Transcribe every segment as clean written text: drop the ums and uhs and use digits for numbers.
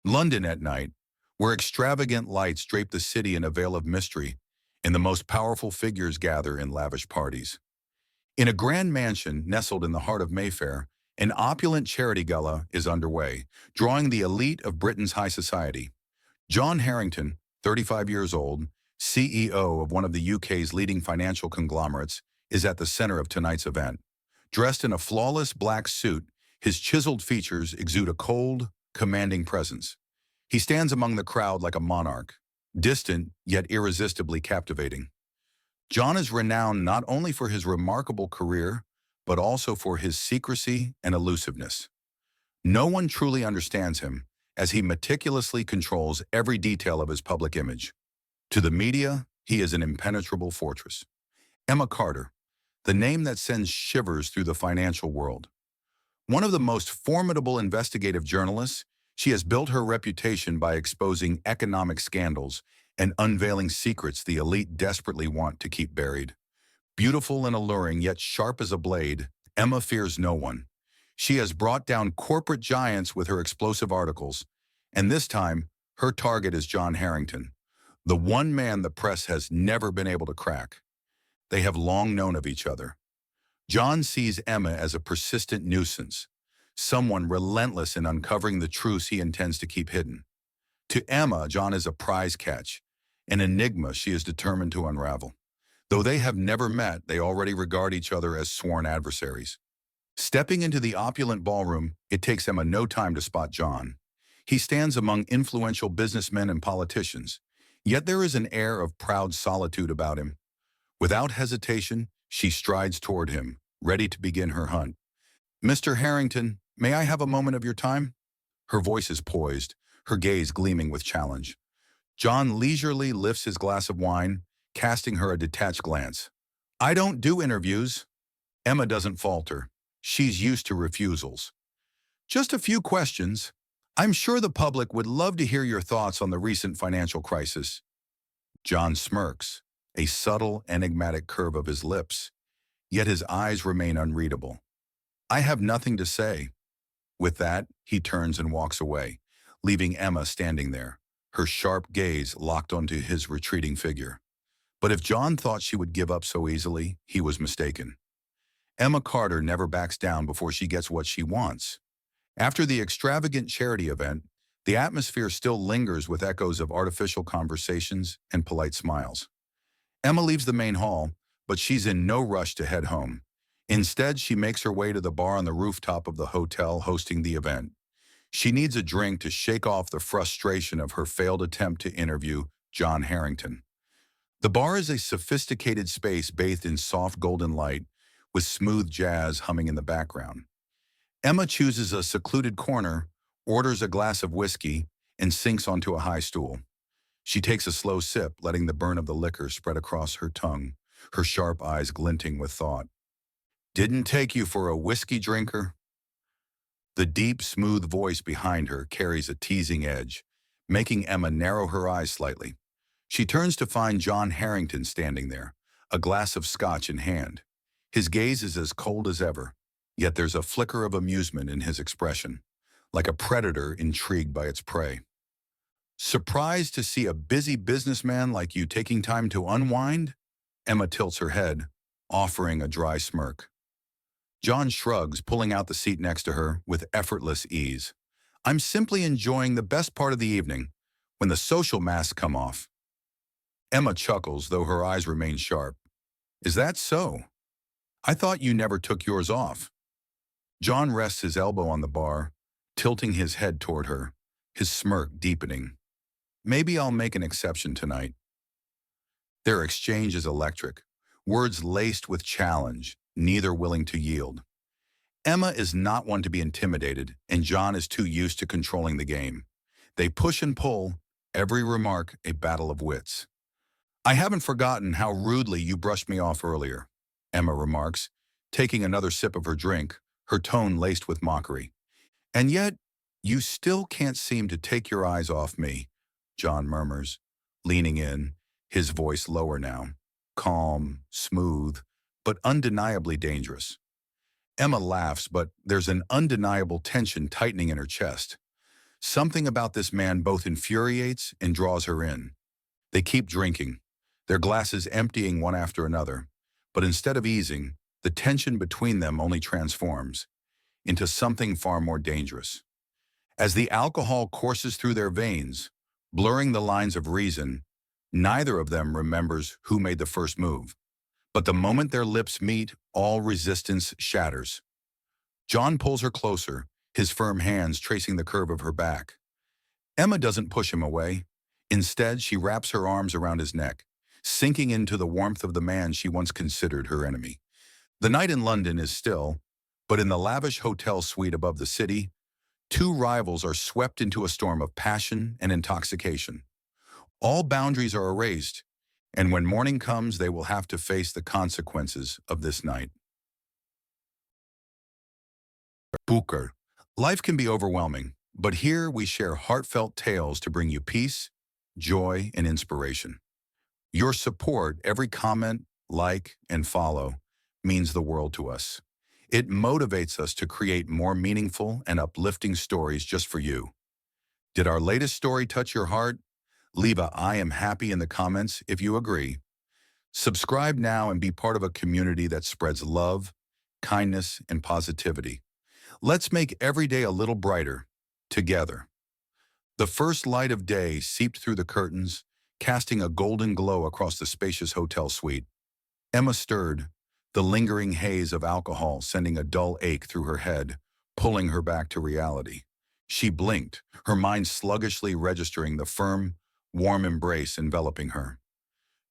London at night, where extravagant lights drape the city in a veil of mystery, and the most powerful figures gather in lavish parties. In a grand mansion nestled in the heart of Mayfair, an opulent charity gala is underway, drawing the elite of Britain's high society. John Harrington, 35 years old, CEO of one of the UK's leading financial conglomerates, is at the center of tonight's event. Dressed in a flawless black suit, his chiseled features exude a cold, commanding presence. He stands among the crowd like a monarch, distant yet irresistibly captivating. John is renowned not only for his remarkable career, but also for his secrecy and elusiveness. No one truly understands him, as he meticulously controls every detail of his public image. To the media, he is an impenetrable fortress. Emma Carter, the name that sends shivers through the financial world. One of the most formidable investigative journalists, she has built her reputation by exposing economic scandals and unveiling secrets the elite desperately want to keep buried. Beautiful and alluring, yet sharp as a blade, Emma fears no one. She has brought down corporate giants with her explosive articles, and this time, her target is John Harrington, the one man the press has never been able to crack. They have long known of each other. John sees Emma as a persistent nuisance, someone relentless in uncovering the truths he intends to keep hidden. To Emma, John is a prize catch, an enigma she is determined to unravel. Though they have never met, they already regard each other as sworn adversaries. Stepping into the opulent ballroom, it takes Emma no time to spot John. He stands among influential businessmen and politicians, yet there is an air of proud solitude about him. Without hesitation, she strides toward him, ready to begin her hunt. "Mr. Harrington, may I have a moment of your time?" Her voice is poised, her gaze gleaming with challenge. John leisurely lifts his glass of wine, casting her a detached glance. "I don't do interviews." Emma doesn't falter. She's used to refusals. "Just a few questions. I'm sure the public would love to hear your thoughts on the recent financial crisis." John smirks, a subtle, enigmatic curve of his lips, yet his eyes remain unreadable. "I have nothing to say." With that, he turns and walks away, leaving Emma standing there, her sharp gaze locked onto his retreating figure. But if John thought she would give up so easily, he was mistaken. Emma Carter never backs down before she gets what she wants. After the extravagant charity event, the atmosphere still lingers with echoes of artificial conversations and polite smiles. Emma leaves the main hall, but she's in no rush to head home. Instead, she makes her way to the bar on the rooftop of the hotel hosting the event. She needs a drink to shake off the frustration of her failed attempt to interview John Harrington. The bar is a sophisticated space bathed in soft golden light, with smooth jazz humming in the background. Emma chooses a secluded corner, orders a glass of whiskey, and sinks onto a high stool. She takes a slow sip, letting the burn of the liquor spread across her tongue, her sharp eyes glinting with thought. "Didn't take you for a whiskey drinker?" The deep, smooth voice behind her carries a teasing edge, making Emma narrow her eyes slightly. She turns to find John Harrington standing there, a glass of scotch in hand. His gaze is as cold as ever, yet there's a flicker of amusement in his expression, like a predator intrigued by its prey. "Surprised to see a busy businessman like you taking time to unwind?" Emma tilts her head, offering a dry smirk. John shrugs, pulling out the seat next to her with effortless ease. "I'm simply enjoying the best part of the evening, when the social masks come off." Emma chuckles, though her eyes remain sharp. "Is that so? I thought you never took yours off." John rests his elbow on the bar, tilting his head toward her, his smirk deepening. "Maybe I'll make an exception tonight." Their exchange is electric, words laced with challenge, neither willing to yield. Emma is not one to be intimidated, and John is too used to controlling the game. They push and pull, every remark a battle of wits. "I haven't forgotten how rudely you brushed me off earlier," Emma remarks, taking another sip of her drink, her tone laced with mockery. "And yet, you still can't seem to take your eyes off me," John murmurs, leaning in, his voice lower now, calm, smooth, but undeniably dangerous. Emma laughs, but there's an undeniable tension tightening in her chest. Something about this man both infuriates and draws her in. They keep drinking, their glasses emptying one after another. But instead of easing, the tension between them only transforms into something far more dangerous. As the alcohol courses through their veins, blurring the lines of reason, neither of them remembers who made the first move. But the moment their lips meet, all resistance shatters. John pulls her closer, his firm hands tracing the curve of her back. Emma doesn't push him away. Instead, she wraps her arms around his neck, sinking into the warmth of the man she once considered her enemy. The night in London is still, but in the lavish hotel suite above the city, two rivals are swept into a storm of passion and intoxication. All boundaries are erased, and when morning comes, they will have to face the consequences of this night. Booker. Life can be overwhelming, but here we share heartfelt tales to bring you peace, joy, and inspiration. Your support, every comment, like, and follow, means the world to us. It motivates us to create more meaningful and uplifting stories just for you. Did our latest story touch your heart? Leave a "I am happy" in the comments if you agree. Subscribe now and be part of a community that spreads love, kindness, and positivity. Let's make every day a little brighter, together. The first light of day seeped through the curtains, casting a golden glow across the spacious hotel suite. Emma stirred, the lingering haze of alcohol sending a dull ache through her head, pulling her back to reality. She blinked, her mind sluggishly registering the firm, warm embrace enveloping her.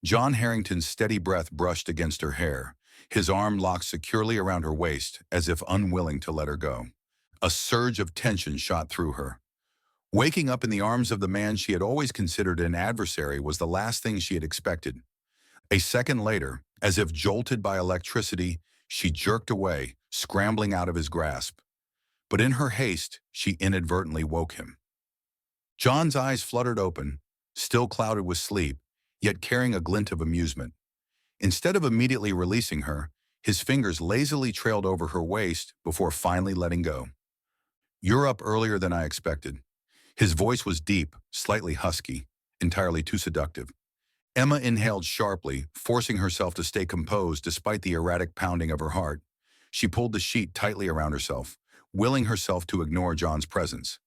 John Harrington's steady breath brushed against her hair, his arm locked securely around her waist as if unwilling to let her go. A surge of tension shot through her. Waking up in the arms of the man she had always considered an adversary was the last thing she had expected. A second later, as if jolted by electricity, she jerked away, scrambling out of his grasp. But in her haste, she inadvertently woke him. John's eyes fluttered open, still clouded with sleep, yet carrying a glint of amusement. Instead of immediately releasing her, his fingers lazily trailed over her waist before finally letting go. "You're up earlier than I expected." His voice was deep, slightly husky, entirely too seductive. Emma inhaled sharply, forcing herself to stay composed despite the erratic pounding of her heart. She pulled the sheet tightly around herself, willing herself to ignore John's presence.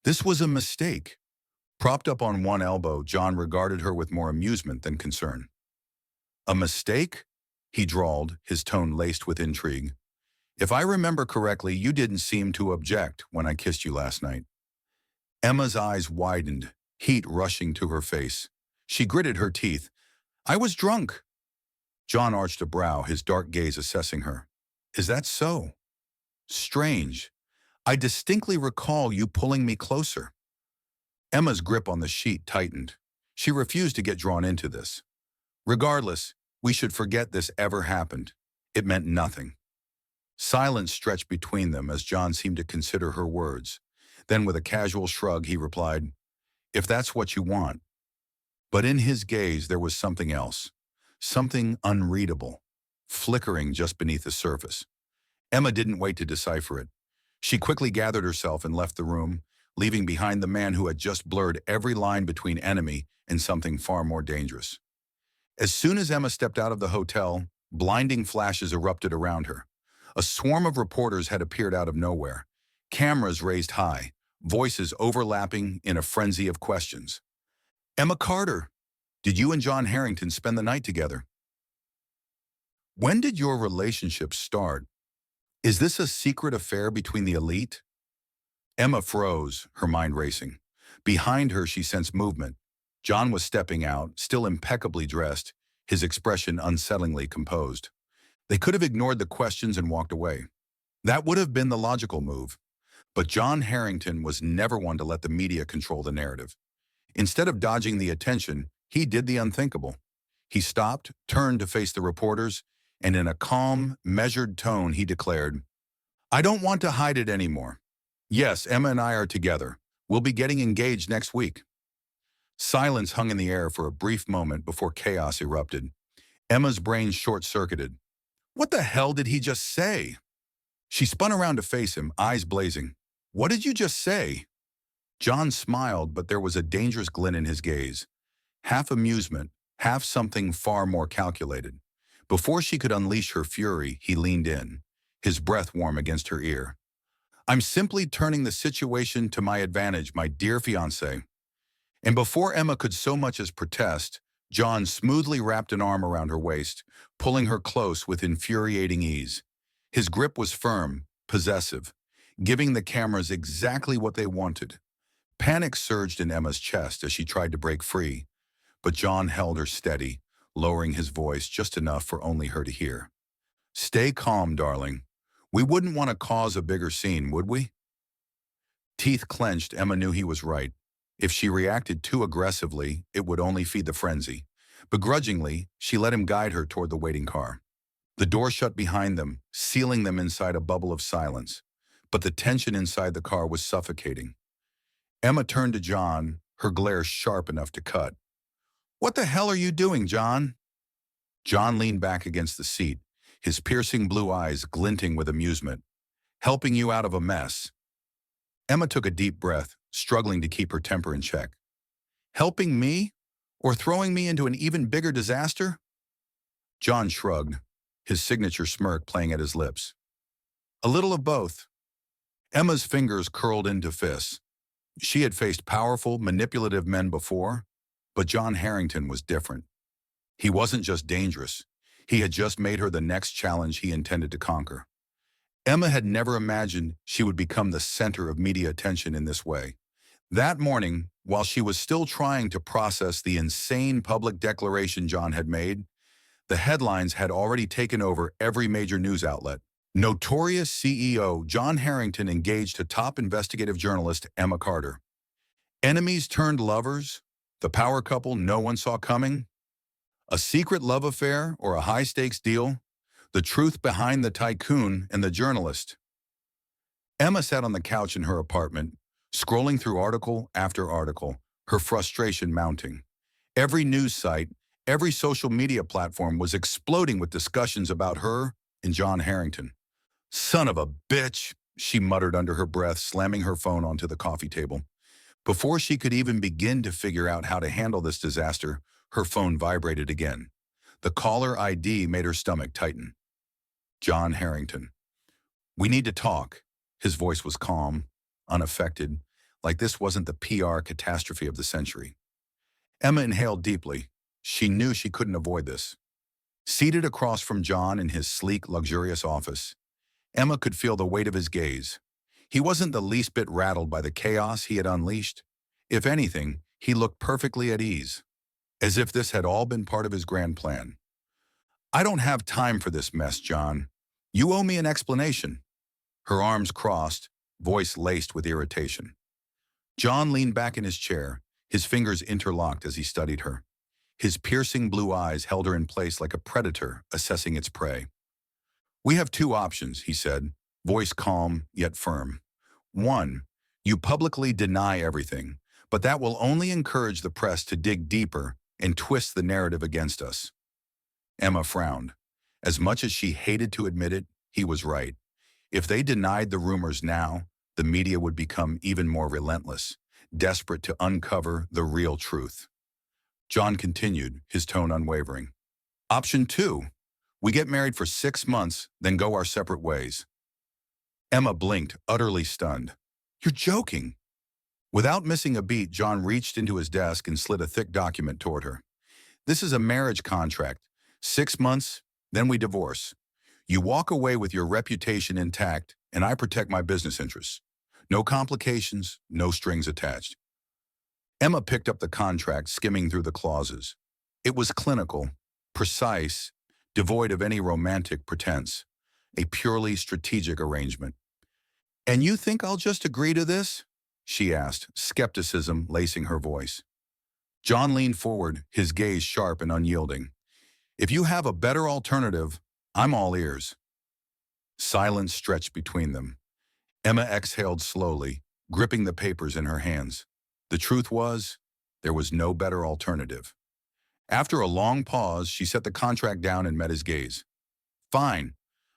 This was a mistake. Propped up on one elbow, John regarded her with more amusement than concern. "A mistake?" he drawled, his tone laced with intrigue. "If I remember correctly, you didn't seem to object when I kissed you last night." Emma's eyes widened, heat rushing to her face. She gritted her teeth. "I was drunk." John arched a brow, his dark gaze assessing her. "Is that so? Strange. I distinctly recall you pulling me closer." Emma's grip on the sheet tightened. She refused to get drawn into this. Regardless, we should forget this ever happened. It meant nothing. Silence stretched between them as John seemed to consider her words. Then with a casual shrug, he replied, "If that's what you want." But in his gaze there was something else, something unreadable, flickering just beneath the surface. Emma didn't wait to decipher it. She quickly gathered herself and left the room, leaving behind the man who had just blurred every line between enemy and something far more dangerous. As soon as Emma stepped out of the hotel, blinding flashes erupted around her. A swarm of reporters had appeared out of nowhere, cameras raised high, voices overlapping in a frenzy of questions. "Emma Carter, did you and John Harrington spend the night together? When did your relationship start? Is this a secret affair between the elite?" Emma froze, her mind racing. Behind her, she sensed movement. John was stepping out, still impeccably dressed, his expression unsettlingly composed. They could have ignored the questions and walked away. That would have been the logical move. But John Harrington was never one to let the media control the narrative. Instead of dodging the attention, he did the unthinkable. He stopped, turned to face the reporters, and in a calm, measured tone, he declared, "I don't want to hide it anymore. Yes, Emma and I are together. We'll be getting engaged next week." Silence hung in the air for a brief moment before chaos erupted. Emma's brain short-circuited. What the hell did he just say? She spun around to face him, eyes blazing. "What did you just say?" John smiled, but there was a dangerous glint in his gaze. Half amusement, half something far more calculated. Before she could unleash her fury, he leaned in, his breath warm against her ear. I'm simply turning the situation to my advantage, my dear fiancé. And before Emma could so much as protest, John smoothly wrapped an arm around her waist, pulling her close with infuriating ease. His grip was firm, possessive, giving the cameras exactly what they wanted. Panic surged in Emma's chest as she tried to break free, but John held her steady, lowering his voice just enough for only her to hear. Stay calm, darling. We wouldn't want to cause a bigger scene, would we? Teeth clenched, Emma knew he was right. If she reacted too aggressively, it would only feed the frenzy. Begrudgingly, she let him guide her toward the waiting car. The door shut behind them, sealing them inside a bubble of silence. But the tension inside the car was suffocating. Emma turned to John, her glare sharp enough to cut. What the hell are you doing, John? John leaned back against the seat, his piercing blue eyes glinting with amusement. Helping you out of a mess. Emma took a deep breath, struggling to keep her temper in check. Helping me? Or throwing me into an even bigger disaster? John shrugged, his signature smirk playing at his lips. A little of both. Emma's fingers curled into fists. She had faced powerful, manipulative men before, but John Harrington was different. He wasn't just dangerous. He had just made her the next challenge he intended to conquer. Emma had never imagined she would become the center of media attention in this way. That morning, while she was still trying to process the insane public declaration John had made, the headlines had already taken over every major news outlet. Notorious CEO John Harrington engaged a top investigative journalist, Emma Carter. Enemies turned lovers, the power couple no one saw coming, a secret love affair or a high-stakes deal, the truth behind the tycoon and the journalist. Emma sat on the couch in her apartment, scrolling through article after article, her frustration mounting. Every news site, every social media platform was exploding with discussions about her and John Harrington. Son of a bitch, she muttered under her breath, slamming her phone onto the coffee table. Before she could even begin to figure out how to handle this disaster, her phone vibrated again. The caller ID made her stomach tighten. John Harrington. We need to talk. His voice was calm, unaffected, like this wasn't the PR catastrophe of the century. Emma inhaled deeply. She knew she couldn't avoid this. Seated across from John in his sleek, luxurious office, Emma could feel the weight of his gaze. He wasn't the least bit rattled by the chaos he had unleashed. If anything, he looked perfectly at ease, as if this had all been part of his grand plan. I don't have time for this mess, John. You owe me an explanation. Her arms crossed, voice laced with irritation. John leaned back in his chair, his fingers interlocked as he studied her. His piercing blue eyes held her in place like a predator assessing its prey. We have two options, he said, voice calm yet firm. One, you publicly deny everything, but that will only encourage the press to dig deeper and twist the narrative against us. Emma frowned. As much as she hated to admit it, he was right. If they denied the rumors now, the media would become even more relentless, desperate to uncover the real truth. John continued, his tone unwavering. Option two, we get married for 6 months, then go our separate ways. Emma blinked, utterly stunned. You're joking. Without missing a beat, John reached into his desk and slid a thick document toward her. This is a marriage contract. 6 months, then we divorce. You walk away with your reputation intact, and I protect my business interests. No complications, no strings attached. Emma picked up the contract, skimming through the clauses. It was clinical, precise, devoid of any romantic pretense, a purely strategic arrangement. And you think I'll just agree to this? She asked, skepticism lacing her voice. John leaned forward, his gaze sharp and unyielding. If you have a better alternative, I'm all ears. Silence stretched between them. Emma exhaled slowly, gripping the papers in her hands. The truth was, there was no better alternative. After a long pause, she set the contract down and met his gaze. Fine,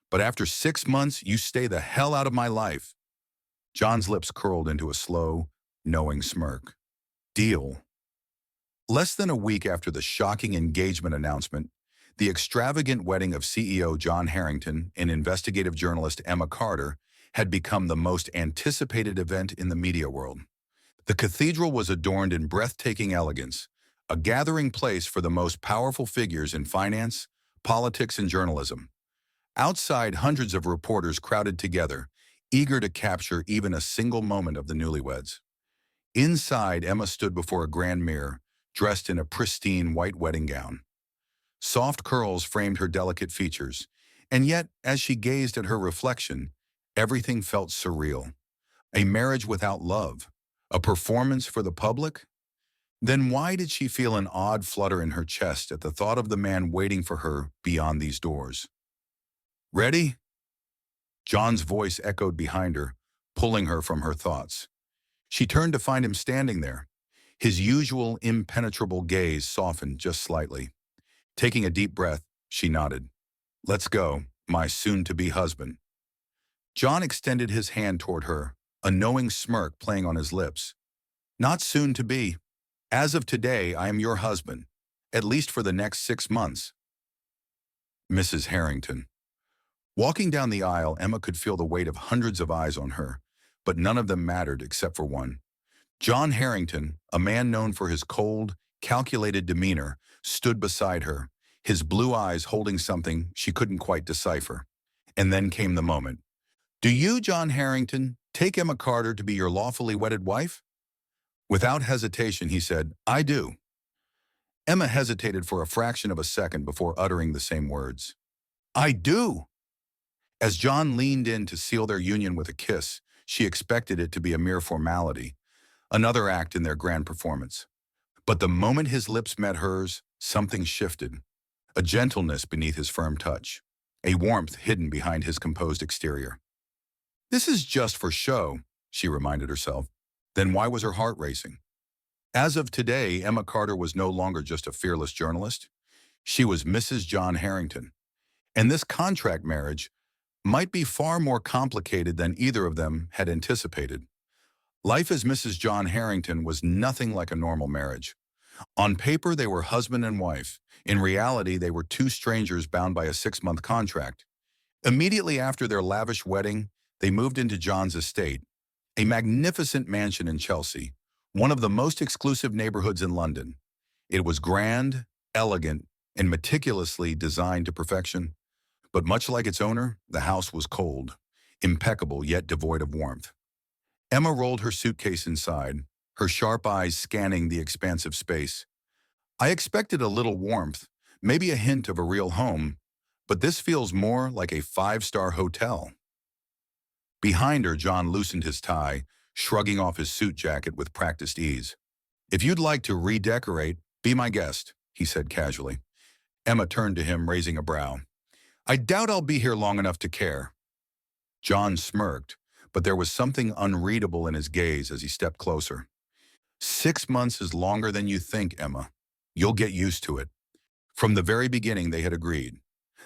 but after 6 months, you stay the hell out of my life. John's lips curled into a slow, knowing smirk. Deal. Less than a week after the shocking engagement announcement, the extravagant wedding of CEO John Harrington and investigative journalist Emma Carter had become the most anticipated event in the media world. The cathedral was adorned in breathtaking elegance, a gathering place for the most powerful figures in finance, politics, and journalism. Outside, hundreds of reporters crowded together, eager to capture even a single moment of the newlyweds. Inside, Emma stood before a grand mirror, dressed in a pristine white wedding gown. Soft curls framed her delicate features, and yet, as she gazed at her reflection, everything felt surreal. A marriage without love? A performance for the public? Then why did she feel an odd flutter in her chest at the thought of the man waiting for her beyond these doors? Ready? John's voice echoed behind her, pulling her from her thoughts. She turned to find him standing there. His usual impenetrable gaze softened just slightly. Taking a deep breath, she nodded. Let's go, my soon-to-be husband. John extended his hand toward her, a knowing smirk playing on his lips. Not soon to be. As of today, I am your husband, at least for the next 6 months. Mrs. Harrington. Walking down the aisle, Emma could feel the weight of hundreds of eyes on her, but none of them mattered except for one. John Harrington, a man known for his cold, calculated demeanor, stood beside her, his blue eyes holding something she couldn't quite decipher. And then came the moment. Do you, John Harrington, take Emma Carter to be your lawfully wedded wife? Without hesitation, he said, I do. Emma hesitated for a fraction of a second before uttering the same words. I do. As John leaned in to seal their union with a kiss, she expected it to be a mere formality, another act in their grand performance. But the moment his lips met hers, something shifted. A gentleness beneath his firm touch, a warmth hidden behind his composed exterior. This is just for show, she reminded herself. Then why was her heart racing? As of today, Emma Carter was no longer just a fearless journalist. She was Mrs. John Harrington. And this contract marriage might be far more complicated than either of them had anticipated. Life as Mrs. John Harrington was nothing like a normal marriage. On paper, they were husband and wife. In reality, they were two strangers bound by a 6-month contract. Immediately after their lavish wedding, they moved into John's estate, a magnificent mansion in Chelsea, one of the most exclusive neighborhoods in London. It was grand, elegant, and meticulously designed to perfection. But much like its owner, the house was cold, impeccable yet devoid of warmth. Emma rolled her suitcase inside, her sharp eyes scanning the expansive space. I expected a little warmth, maybe a hint of a real home, but this feels more like a 5-star hotel. Behind her, John loosened his tie, shrugging off his suit jacket with practiced ease. If you'd like to redecorate, be my guest, he said casually. Emma turned to him, raising a brow. I doubt I'll be here long enough to care. John smirked, but there was something unreadable in his gaze as he stepped closer. 6 months is longer than you think, Emma. You'll get used to it. From the very beginning, they had agreed.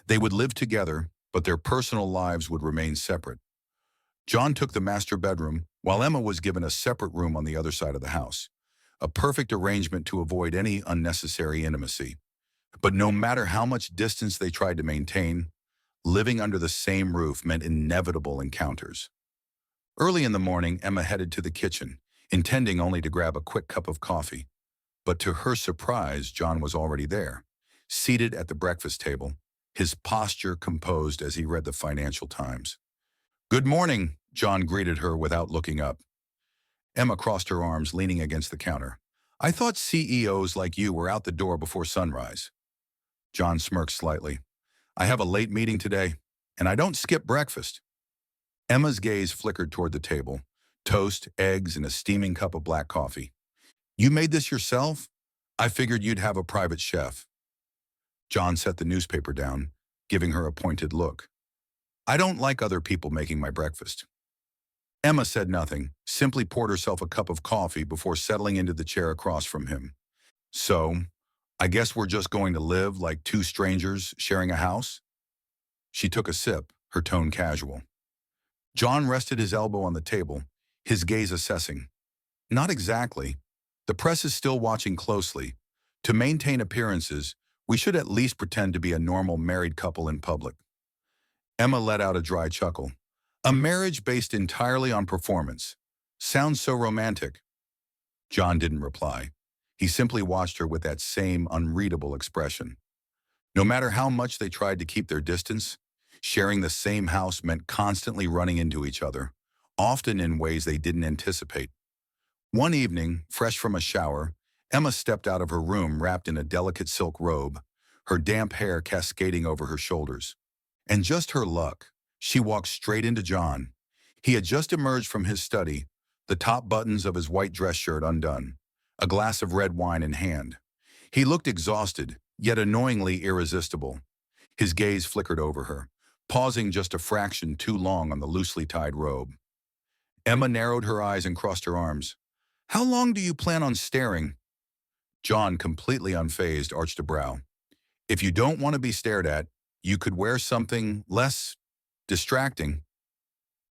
They would live together, but their personal lives would remain separate. John took the master bedroom, while Emma was given a separate room on the other side of the house, a perfect arrangement to avoid any unnecessary intimacy. But no matter how much distance they tried to maintain, living under the same roof meant inevitable encounters. Early in the morning, Emma headed to the kitchen, intending only to grab a quick cup of coffee. But to her surprise, John was already there, seated at the breakfast table, his posture composed as he read the Financial Times. Good morning, John greeted her without looking up. Emma crossed her arms, leaning against the counter. I thought CEOs like you were out the door before sunrise. John smirked slightly. I have a late meeting today, and I don't skip breakfast. Emma's gaze flickered toward the table, toast, eggs, and a steaming cup of black coffee. You made this yourself? I figured you'd have a private chef. John set the newspaper down, giving her a pointed look. I don't like other people making my breakfast. Emma said nothing, simply poured herself a cup of coffee before settling into the chair across from him. So, I guess we're just going to live like two strangers sharing a house? She took a sip, her tone casual. John rested his elbow on the table, his gaze assessing. Not exactly. The press is still watching closely. To maintain appearances, we should at least pretend to be a normal married couple in public. Emma let out a dry chuckle. A marriage based entirely on performance. Sounds so romantic. John didn't reply. He simply watched her with that same unreadable expression. No matter how much they tried to keep their distance, sharing the same house meant constantly running into each other, often in ways they didn't anticipate. One evening, fresh from a shower, Emma stepped out of her room wrapped in a delicate silk robe, her damp hair cascading over her shoulders. And just her luck, she walked straight into John. He had just emerged from his study, the top buttons of his white dress shirt undone, a glass of red wine in hand. He looked exhausted, yet annoyingly irresistible. His gaze flickered over her, pausing just a fraction too long on the loosely tied robe. Emma narrowed her eyes and crossed her arms. How long do you plan on staring? John, completely unfazed, arched a brow. If you don't want to be stared at, you could wear something less distracting.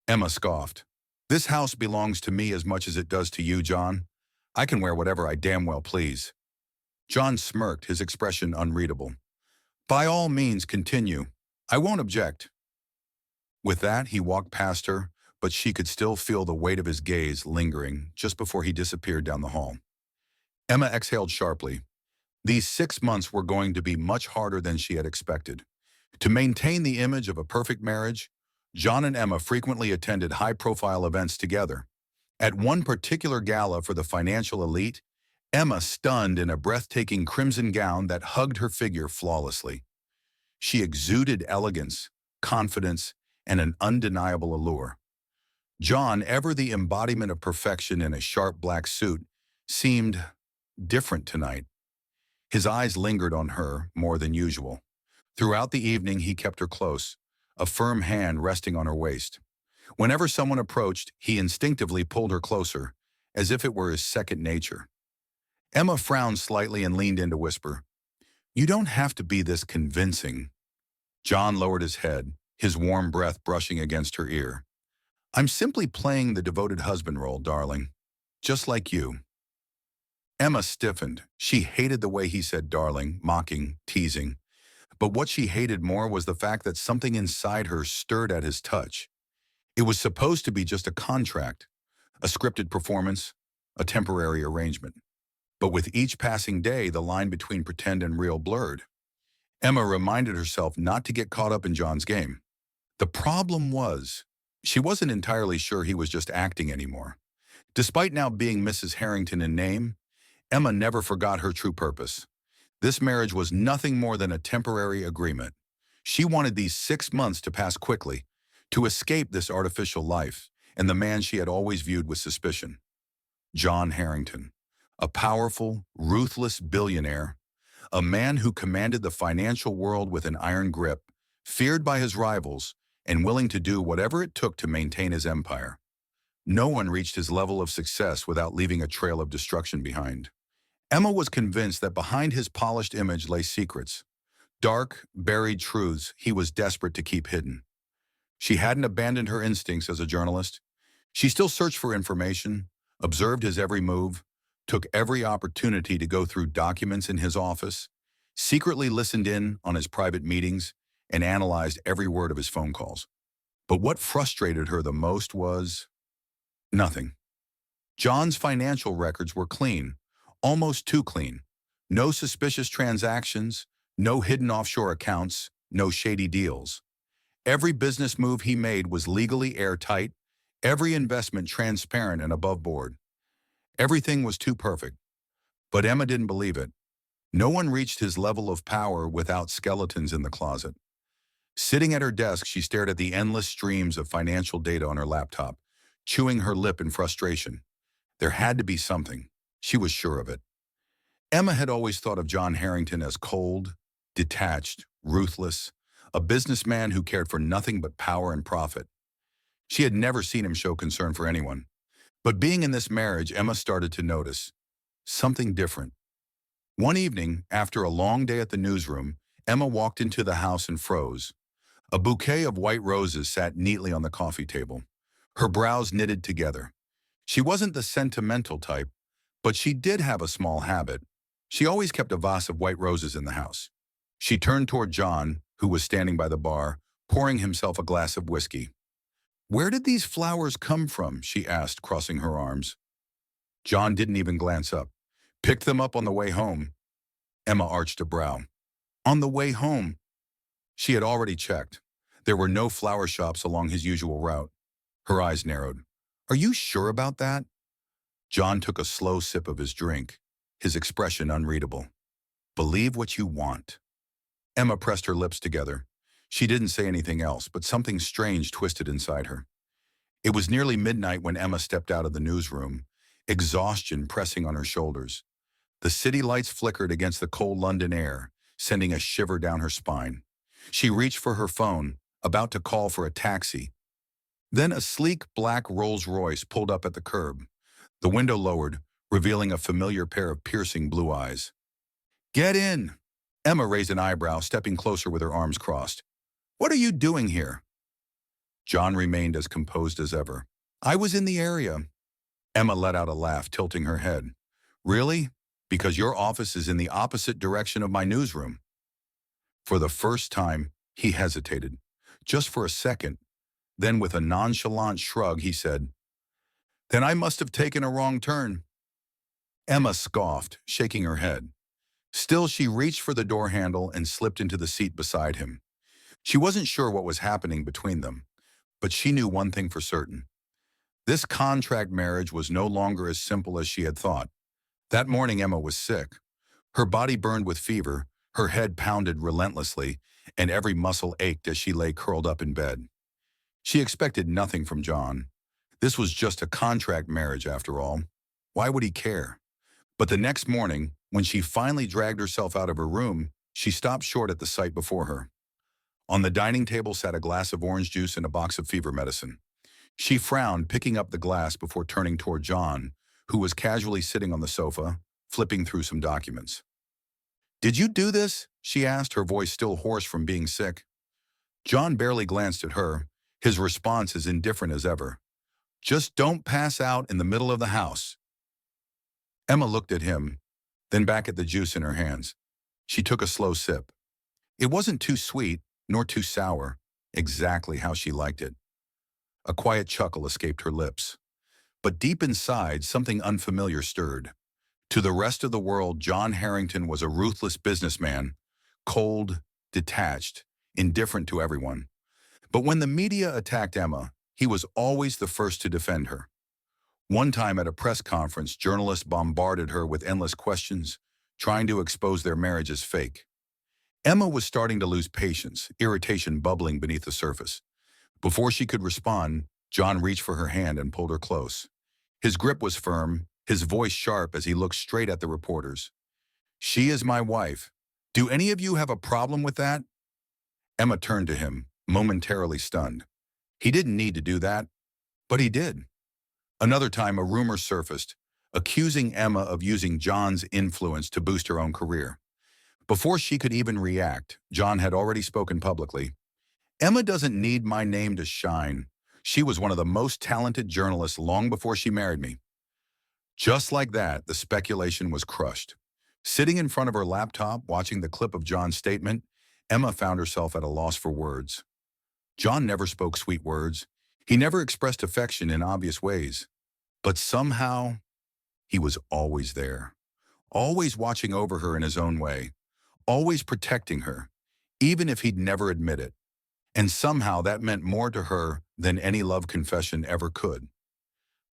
Emma scoffed. This house belongs to me as much as it does to you, John. I can wear whatever I damn well please. John smirked, his expression unreadable. By all means, continue. I won't object. With that, he walked past her, but she could still feel the weight of his gaze lingering just before he disappeared down the hall. Emma exhaled sharply. These 6 months were going to be much harder than she had expected. To maintain the image of a perfect marriage, John and Emma frequently attended high-profile events together. At one particular gala for the financial elite, Emma stunned in a breathtaking crimson gown that hugged her figure flawlessly. She exuded elegance, confidence, and an undeniable allure. John, ever the embodiment of perfection in a sharp black suit, seemed different tonight. His eyes lingered on her more than usual. Throughout the evening, he kept her close, a firm hand resting on her waist. Whenever someone approached, he instinctively pulled her closer, as if it were his second nature. Emma frowned slightly and leaned in to whisper, You don't have to be this convincing. John lowered his head, his warm breath brushing against her ear. I'm simply playing the devoted husband role, darling. Just like you. Emma stiffened. She hated the way he said darling, mocking, teasing. But what she hated more was the fact that something inside her stirred at his touch. It was supposed to be just a contract, a scripted performance, a temporary arrangement. But with each passing day, the line between pretend and real blurred. Emma reminded herself not to get caught up in John's game. The problem was, she wasn't entirely sure he was just acting anymore. Despite now being Mrs. Harrington in name, Emma never forgot her true purpose. This marriage was nothing more than a temporary agreement. She wanted these 6 months to pass quickly, to escape this artificial life and the man she had always viewed with suspicion. John Harrington, a powerful, ruthless billionaire, a man who commanded the financial world with an iron grip, feared by his rivals, and willing to do whatever it took to maintain his empire. No one reached his level of success without leaving a trail of destruction behind. Emma was convinced that behind his polished image lay secrets, dark, buried truths he was desperate to keep hidden. She hadn't abandoned her instincts as a journalist. She still searched for information, observed his every move, took every opportunity to go through documents in his office, secretly listened in on his private meetings, and analyzed every word of his phone calls. But what frustrated her the most was nothing. John's financial records were clean, almost too clean. No suspicious transactions, no hidden offshore accounts, no shady deals. Every business move he made was legally airtight, every investment transparent and above board. Everything was too perfect. But Emma didn't believe it. No one reached his level of power without skeletons in the closet. Sitting at her desk, she stared at the endless streams of financial data on her laptop, chewing her lip in frustration. There had to be something. She was sure of it. Emma had always thought of John Harrington as cold, detached, ruthless, a businessman who cared for nothing but power and profit. She had never seen him show concern for anyone. But being in this marriage, Emma started to notice something different. One evening, after a long day at the newsroom, Emma walked into the house and froze. A bouquet of white roses sat neatly on the coffee table. Her brows knitted together. She wasn't the sentimental type, but she did have a small habit. She always kept a vase of white roses in the house. She turned toward John, who was standing by the bar, pouring himself a glass of whiskey. "Where did these flowers come from?" she asked, crossing her arms. John didn't even glance up. "Picked them up on the way home." Emma arched a brow. "On the way home?" She had already checked. There were no flower shops along his usual route. Her eyes narrowed. "Are you sure about that?" John took a slow sip of his drink, his expression unreadable. "Believe what you want." Emma pressed her lips together. She didn't say anything else, but something strange twisted inside her. It was nearly midnight when Emma stepped out of the newsroom, exhaustion pressing on her shoulders. The city lights flickered against the cold London air, sending a shiver down her spine. She reached for her phone, about to call for a taxi. Then a sleek black Rolls-Royce pulled up at the curb. The window lowered, revealing a familiar pair of piercing blue eyes. "Get in!" Emma raised an eyebrow, stepping closer with her arms crossed. "What are you doing here?" John remained as composed as ever. "I was in the area." Emma let out a laugh, tilting her head. "Really? Because your office is in the opposite direction of my newsroom." For the first time, he hesitated. Just for a second. Then with a nonchalant shrug, he said, "Then I must have taken a wrong turn." Emma scoffed, shaking her head. Still, she reached for the door handle and slipped into the seat beside him. She wasn't sure what was happening between them, but she knew one thing for certain. This contract marriage was no longer as simple as she had thought. That morning, Emma was sick. Her body burned with fever, her head pounded relentlessly, and every muscle ached as she lay curled up in bed. She expected nothing from John. This was just a contract marriage, after all. Why would he care? But the next morning, when she finally dragged herself out of her room, she stopped short at the sight before her. On the dining table sat a glass of orange juice and a box of fever medicine. She frowned, picking up the glass before turning toward John, who was casually sitting on the sofa, flipping through some documents. "Did you do this?" she asked, her voice still hoarse from being sick. John barely glanced at her, his response as indifferent as ever. "Just don't pass out in the middle of the house." Emma looked at him, then back at the juice in her hands. She took a slow sip. It wasn't too sweet, nor too sour, exactly how she liked it. A quiet chuckle escaped her lips. But deep inside, something unfamiliar stirred. To the rest of the world, John Harrington was a ruthless businessman, cold, detached, indifferent to everyone. But when the media attacked Emma, he was always the first to defend her. One time at a press conference, journalists bombarded her with endless questions, trying to expose their marriage as fake. Emma was starting to lose patience, irritation bubbling beneath the surface. Before she could respond, John reached for her hand and pulled her close. His grip was firm, his voice sharp as he looked straight at the reporters. "She is my wife. Do any of you have a problem with that?" Emma turned to him, momentarily stunned. He didn't need to do that, but he did. Another time, a rumor surfaced, accusing Emma of using John's influence to boost her own career. Before she could even react, John had already spoken publicly. "Emma doesn't need my name to shine. She was one of the most talented journalists long before she married me." Just like that, the speculation was crushed. Sitting in front of her laptop, watching the clip of John's statement, Emma found herself at a loss for words. John never spoke sweet words. He never expressed affection in obvious ways. But somehow, he was always there. Always watching over her in his own way. Always protecting her, even if he'd never admit it. And somehow that meant more to her than any love confession ever could.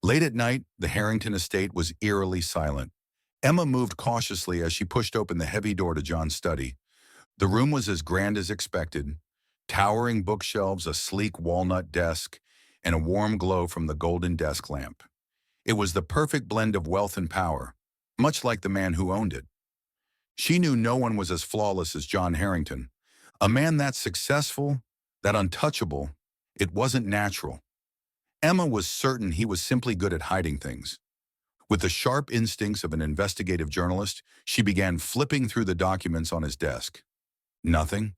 Late at night, the Harrington estate was eerily silent. Emma moved cautiously as she pushed open the heavy door to John's study. The room was as grand as expected. Towering bookshelves, a sleek walnut desk, and a warm glow from the golden desk lamp. It was the perfect blend of wealth and power, much like the man who owned it. She knew no one was as flawless as John Harrington. A man that successful, that untouchable, it wasn't natural. Emma was certain he was simply good at hiding things. With the sharp instincts of an investigative journalist, she began flipping through the documents on his desk. Nothing.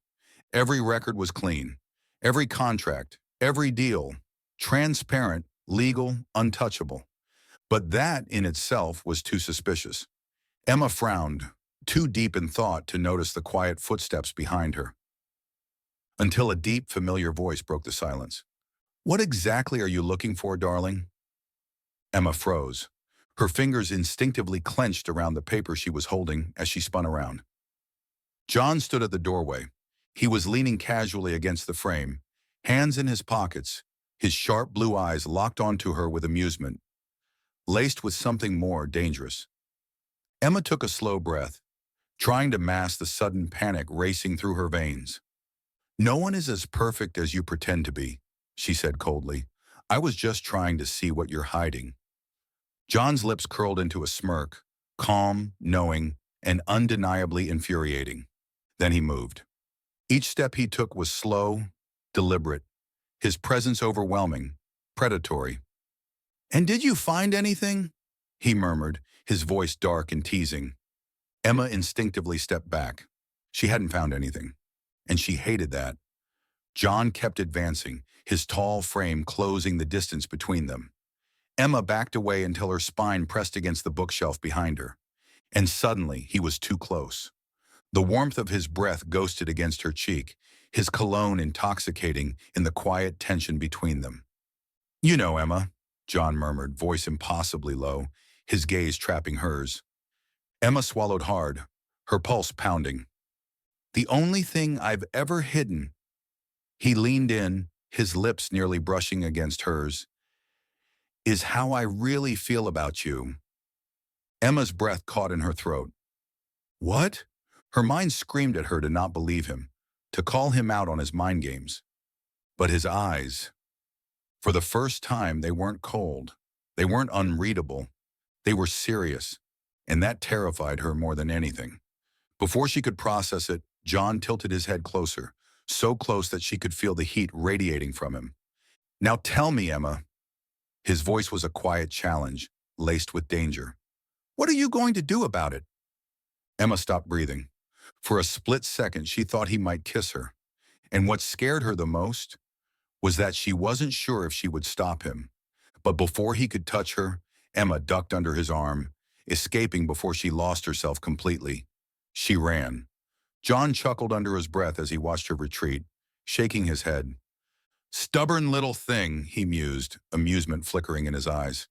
Every record was clean. Every contract, every deal, transparent, legal, untouchable. But that in itself was too suspicious. Emma frowned, too deep in thought to notice the quiet footsteps behind her, until a deep, familiar voice broke the silence. "What exactly are you looking for, darling?" Emma froze. Her fingers instinctively clenched around the paper she was holding as she spun around. John stood at the doorway. He was leaning casually against the frame, hands in his pockets, his sharp blue eyes locked onto her with amusement, laced with something more dangerous. Emma took a slow breath, trying to mask the sudden panic racing through her veins. "No one is as perfect as you pretend to be," she said coldly. "I was just trying to see what you're hiding." John's lips curled into a smirk, calm, knowing, and undeniably infuriating. Then he moved. Each step he took was slow, deliberate, his presence overwhelming, predatory. "And did you find anything?" he murmured, his voice dark and teasing. Emma instinctively stepped back. She hadn't found anything, and she hated that. John kept advancing, his tall frame closing the distance between them. Emma backed away until her spine pressed against the bookshelf behind her. And suddenly, he was too close. The warmth of his breath ghosted against her cheek, his cologne intoxicating in the quiet tension between them. "You know, Emma," John murmured, voice impossibly low, his gaze trapping hers. Emma swallowed hard, her pulse pounding. "The only thing I've ever hidden," he leaned in, his lips nearly brushing against hers, "is how I really feel about you." Emma's breath caught in her throat. "What?" Her mind screamed at her to not believe him, to call him out on his mind games. But his eyes, for the first time, they weren't cold. They weren't unreadable. They were serious, and that terrified her more than anything. Before she could process it, John tilted his head closer, so close that she could feel the heat radiating from him. "Now tell me, Emma." His voice was a quiet challenge, laced with danger. "What are you going to do about it?" Emma stopped breathing. For a split second, she thought he might kiss her. And what scared her the most was that she wasn't sure if she would stop him. But before he could touch her, Emma ducked under his arm, escaping before she lost herself completely. She ran. John chuckled under his breath as he watched her retreat, shaking his head. "Stubborn little thing," he mused, amusement flickering in his eyes.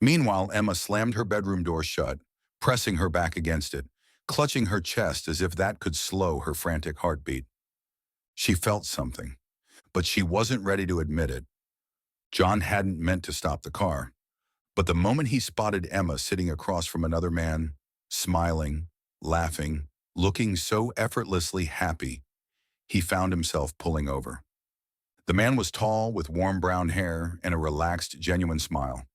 Meanwhile, Emma slammed her bedroom door shut, pressing her back against it, clutching her chest as if that could slow her frantic heartbeat. She felt something, but she wasn't ready to admit it. John hadn't meant to stop the car, but the moment he spotted Emma sitting across from another man, smiling, laughing, looking so effortlessly happy, he found himself pulling over. The man was tall, with warm brown hair and a relaxed, genuine smile.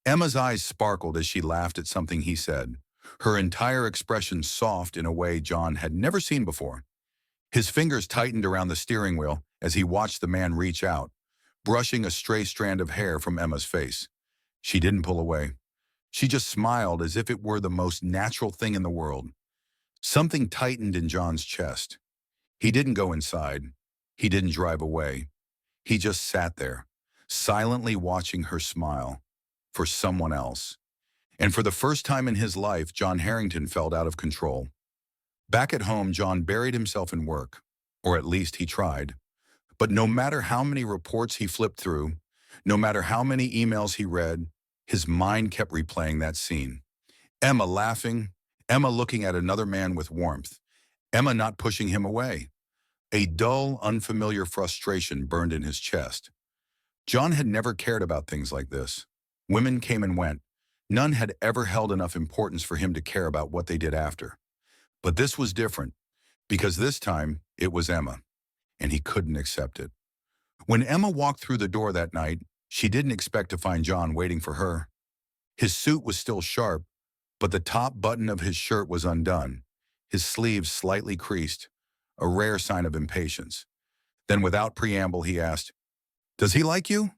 Emma's eyes sparkled as she laughed at something he said, her entire expression soft in a way John had never seen before. His fingers tightened around the steering wheel as he watched the man reach out, brushing a stray strand of hair from Emma's face. She didn't pull away. She just smiled as if it were the most natural thing in the world. Something tightened in John's chest. He didn't go inside. He didn't drive away. He just sat there, silently watching her smile, for someone else. And for the first time in his life, John Harrington felt out of control. Back at home, John buried himself in work, or at least he tried. But no matter how many reports he flipped through, no matter how many emails he read, his mind kept replaying that scene. Emma laughing, Emma looking at another man with warmth, Emma not pushing him away. A dull, unfamiliar frustration burned in his chest. John had never cared about things like this. Women came and went. None had ever held enough importance for him to care about what they did after. But this was different, because this time it was Emma, and he couldn't accept it. When Emma walked through the door that night, she didn't expect to find John waiting for her. His suit was still sharp, but the top button of his shirt was undone, his sleeves slightly creased, a rare sign of impatience. Then without preamble, he asked, "Does he like you?"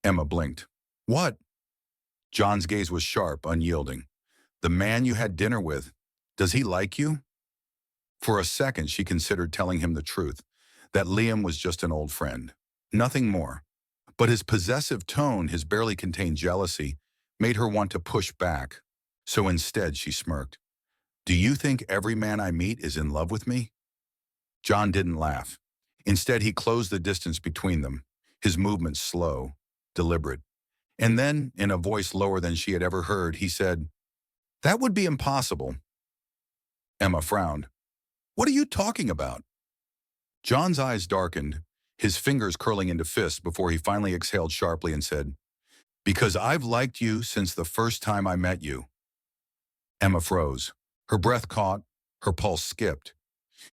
Emma blinked. "What?" John's gaze was sharp, unyielding. "The man you had dinner with, does he like you?" For a second, she considered telling him the truth, that Liam was just an old friend, nothing more. But his possessive tone, his barely contained jealousy, made her want to push back. So instead, she smirked. Do you think every man I meet is in love with me? John didn't laugh. Instead, he closed the distance between them, his movements slow, deliberate. And then, in a voice lower than she had ever heard, he said, that would be impossible. Emma frowned. What are you talking about? John's eyes darkened, his fingers curling into fists before he finally exhaled sharply and said, because I've liked you since the first time I met you. Emma froze. Her breath caught, her pulse skipped.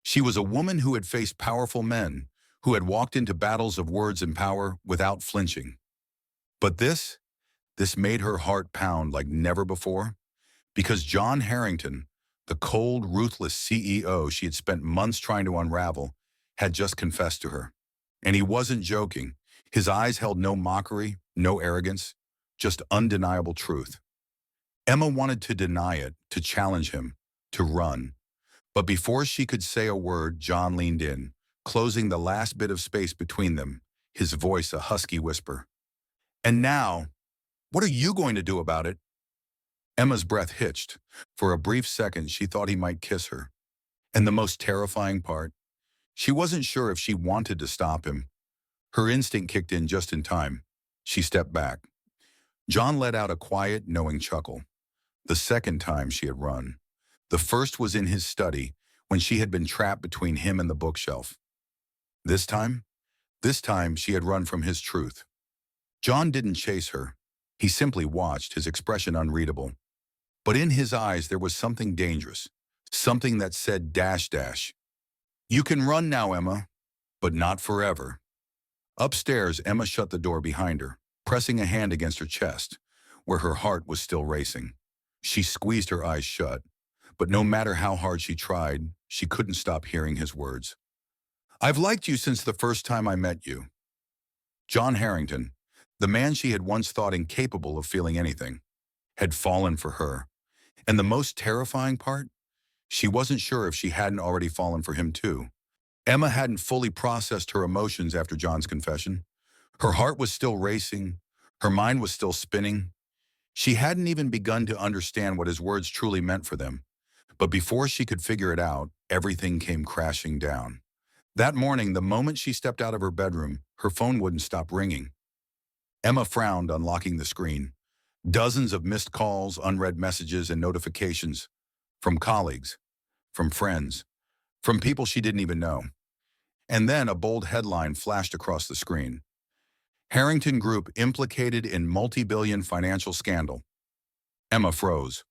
She was a woman who had faced powerful men, who had walked into battles of words and power without flinching. But this made her heart pound like never before, because John Harrington, the cold, ruthless CEO she had spent months trying to unravel, had just confessed to her. And he wasn't joking. His eyes held no mockery, no arrogance, just undeniable truth. Emma wanted to deny it, to challenge him, to run. But before she could say a word, John leaned in, closing the last bit of space between them, his voice a husky whisper. And now, what are you going to do about it? Emma's breath hitched. For a brief second, she thought he might kiss her. And the most terrifying part, she wasn't sure if she wanted to stop him. Her instinct kicked in just in time. She stepped back. John let out a quiet, knowing chuckle. The second time she had run. The first was in his study, when she had been trapped between him and the bookshelf. This time she had run from his truth. John didn't chase her. He simply watched, his expression unreadable. But in his eyes there was something dangerous, something that said dash dash. You can run now, Emma, but not forever. Upstairs, Emma shut the door behind her, pressing a hand against her chest, where her heart was still racing. She squeezed her eyes shut, but no matter how hard she tried, she couldn't stop hearing his words. I've liked you since the first time I met you. John Harrington, the man she had once thought incapable of feeling anything, had fallen for her. And the most terrifying part? She wasn't sure if she hadn't already fallen for him too. Emma hadn't fully processed her emotions after John's confession. Her heart was still racing. Her mind was still spinning. She hadn't even begun to understand what his words truly meant for them. But before she could figure it out, everything came crashing down. That morning, the moment she stepped out of her bedroom, her phone wouldn't stop ringing. Emma frowned, unlocking the screen. Dozens of missed calls, unread messages, and notifications. From colleagues, from friends, from people she didn't even know. And then a bold headline flashed across the screen. Harrington Group implicated in multi-billion financial scandal. Emma froze.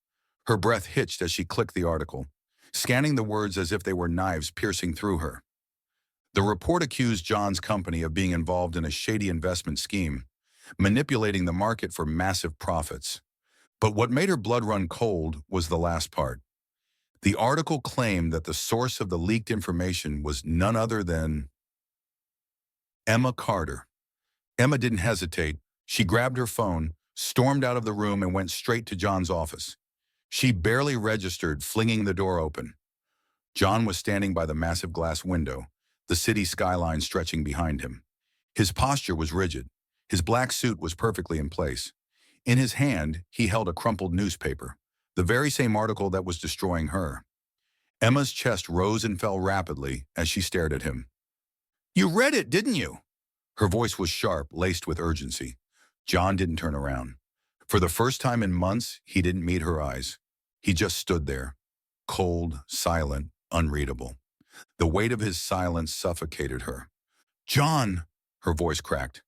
Her breath hitched as she clicked the article, scanning the words as if they were knives piercing through her. The report accused John's company of being involved in a shady investment scheme, manipulating the market for massive profits. But what made her blood run cold was the last part. The article claimed that the source of the leaked information was none other than Emma Carter. Emma didn't hesitate. She grabbed her phone, stormed out of the room, and went straight to John's office. She barely registered, flinging the door open. John was standing by the massive glass window, the city skyline stretching behind him. His posture was rigid. His black suit was perfectly in place. In his hand, he held a crumpled newspaper, the very same article that was destroying her. Emma's chest rose and fell rapidly as she stared at him. You read it, didn't you? Her voice was sharp, laced with urgency. John didn't turn around. For the first time in months, he didn't meet her eyes. He just stood there, cold, silent, unreadable. The weight of his silence suffocated her. John, her voice cracked.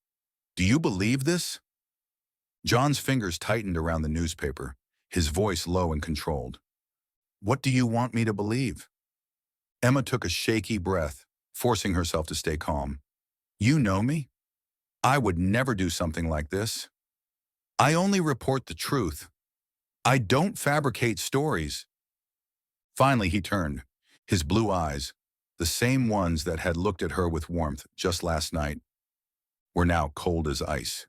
Do you believe this? John's fingers tightened around the newspaper, his voice low and controlled. What do you want me to believe? Emma took a shaky breath, forcing herself to stay calm. You know me? I would never do something like this. I only report the truth. I don't fabricate stories. Finally, he turned. His blue eyes, the same ones that had looked at her with warmth just last night, were now cold as ice.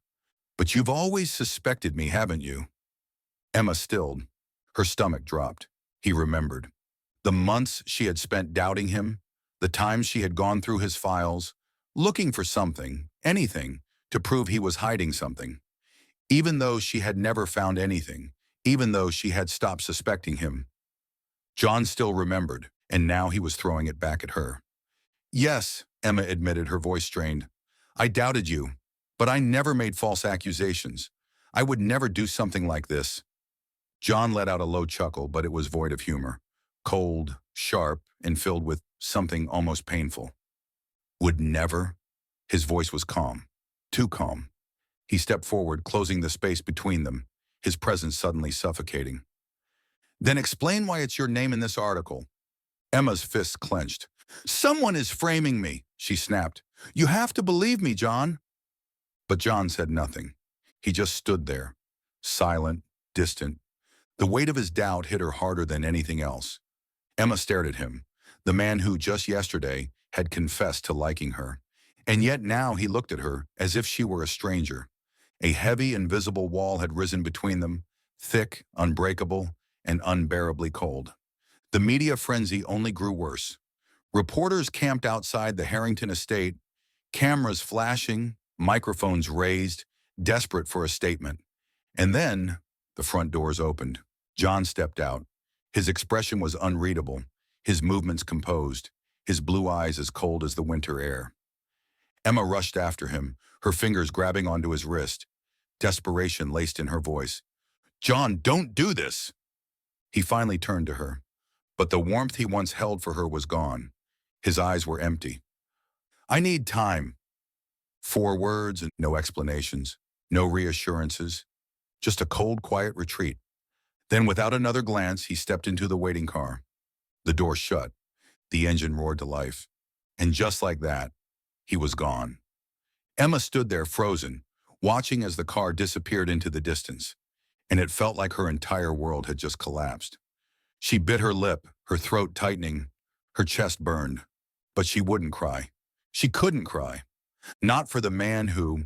But you've always suspected me, haven't you? Emma stilled. Her stomach dropped. He remembered. The months she had spent doubting him, the times she had gone through his files, looking for something, anything, to prove he was hiding something. even though she had never found anything, even though she had stopped suspecting him. John still remembered, and now he was throwing it back at her. Yes, Emma admitted, her voice strained. I doubted you, but I never made false accusations. I would never do something like this. John let out a low chuckle, but it was void of humor. Cold, sharp, and filled with something almost painful. Would never? His voice was calm. Too calm. He stepped forward, closing the space between them, his presence suddenly suffocating. Then explain why it's your name in this article. Emma's fists clenched. Someone is framing me, she snapped. You have to believe me, John. But John said nothing. He just stood there, silent, distant. The weight of his doubt hit her harder than anything else. Emma stared at him, the man who just yesterday had confessed to liking her. And yet now he looked at her as if she were a stranger. A heavy, invisible wall had risen between them, thick, unbreakable, and unbearably cold. The media frenzy only grew worse. Reporters camped outside the Harrington estate, cameras flashing, microphones raised, desperate for a statement. And then the front doors opened. John stepped out. His expression was unreadable, his movements composed, his blue eyes as cold as the winter air. Emma rushed after him, her fingers grabbing onto his wrist. Desperation laced in her voice. John, don't do this! He finally turned to her, but the warmth he once held for her was gone. His eyes were empty. I need time. 4 words and no explanations, no reassurances, just a cold, quiet retreat. Then without another glance, he stepped into the waiting car. The door shut. The engine roared to life. And just like that, he was gone. Emma stood there frozen, watching as the car disappeared into the distance, and it felt like her entire world had just collapsed. She bit her lip, her throat tightening, her chest burned. But she wouldn't cry. She couldn't cry. Not for the man who,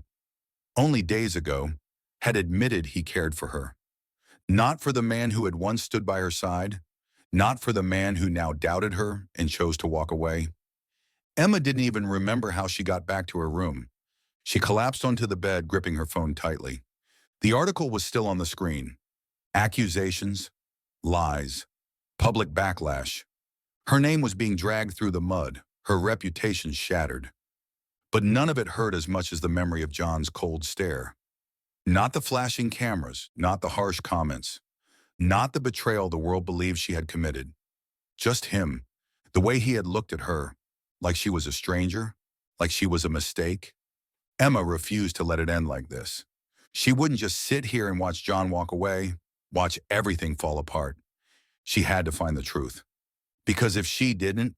only days ago, had admitted he cared for her. Not for the man who had once stood by her side. Not for the man who now doubted her and chose to walk away. Emma didn't even remember how she got back to her room. She collapsed onto the bed, gripping her phone tightly. The article was still on the screen. Accusations, lies, public backlash. Her name was being dragged through the mud, her reputation shattered. But none of it hurt as much as the memory of John's cold stare. Not the flashing cameras, not the harsh comments, not the betrayal the world believed she had committed. Just him, the way he had looked at her, like she was a stranger, like she was a mistake. Emma refused to let it end like this. She wouldn't just sit here and watch John walk away, watch everything fall apart. She had to find the truth. Because if she didn't,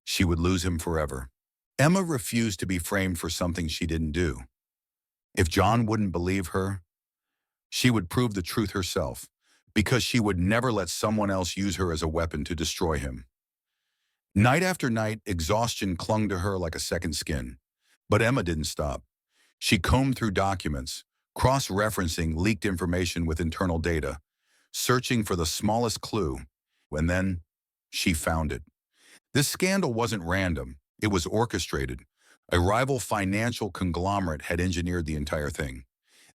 she would lose him forever. Emma refused to be framed for something she didn't do. If John wouldn't believe her, she would prove the truth herself, because she would never let someone else use her as a weapon to destroy him. Night after night, exhaustion clung to her like a second skin. But Emma didn't stop. She combed through documents, cross-referencing leaked information with internal data, searching for the smallest clue, and then she found it. This scandal wasn't random. It was orchestrated. A rival financial conglomerate had engineered the entire thing.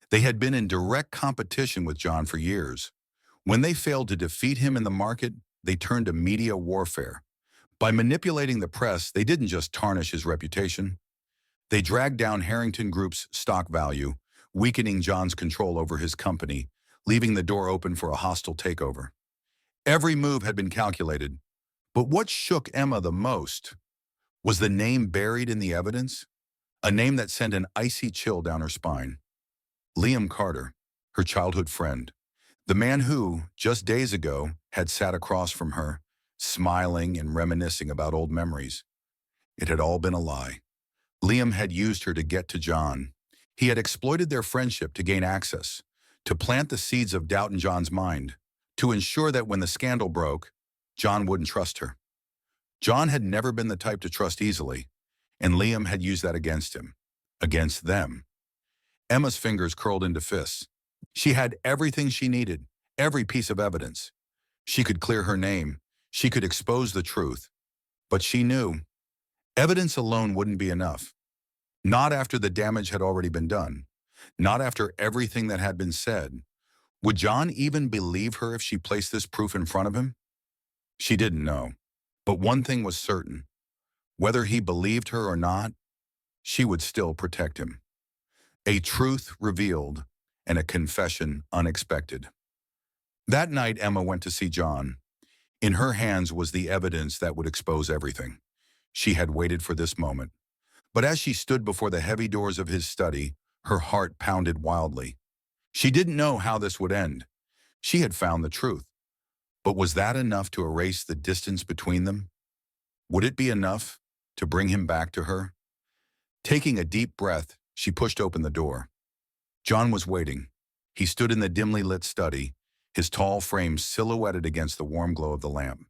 They had been in direct competition with John for years. When they failed to defeat him in the market, they turned to media warfare. By manipulating the press, they didn't just tarnish his reputation. They dragged down Harrington Group's stock value, weakening John's control over his company, leaving the door open for a hostile takeover. Every move had been calculated. But what shook Emma the most was the name buried in the evidence, a name that sent an icy chill down her spine. Liam Carter, her childhood friend, the man who, just days ago, had sat across from her, smiling and reminiscing about old memories. It had all been a lie. Liam had used her to get to John. He had exploited their friendship to gain access, to plant the seeds of doubt in John's mind, to ensure that when the scandal broke, John wouldn't trust her. John had never been the type to trust easily, and Liam had used that against him, against them. Emma's fingers curled into fists. She had everything she needed, every piece of evidence. She could clear her name. She could expose the truth. But she knew evidence alone wouldn't be enough. Not after the damage had already been done. Not after everything that had been said. Would John even believe her if she placed this proof in front of him? She didn't know. But one thing was certain. Whether he believed her or not, she would still protect him. A truth revealed and a confession unexpected. That night, Emma went to see John. In her hands was the evidence that would expose everything. She had waited for this moment. But as she stood before the heavy doors of his study, her heart pounded wildly. She didn't know how this would end. She had found the truth. But was that enough to erase the distance between them? Would it be enough to bring him back to her? Taking a deep breath, she pushed open the door. John was waiting. He stood in the dimly lit study, his tall frame silhouetted against the warm glow of the lamp.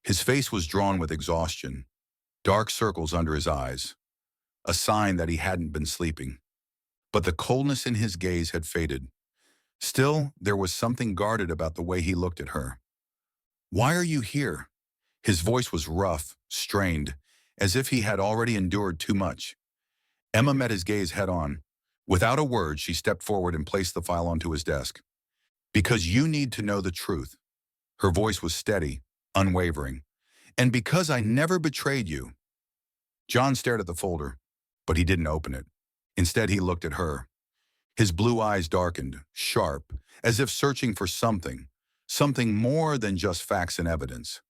His face was drawn with exhaustion, dark circles under his eyes, a sign that he hadn't been sleeping. But the coldness in his gaze had faded. Still, there was something guarded about the way he looked at her. "Why are you here?" His voice was rough, strained, as if he had already endured too much. Emma met his gaze head-on. Without a word, she stepped forward and placed the file onto his desk. "Because you need to know the truth." Her voice was steady, unwavering. "And because I never betrayed you." John stared at the folder, but he didn't open it. Instead, he looked at her. His blue eyes darkened, sharp, as if searching for something more than just facts and evidence.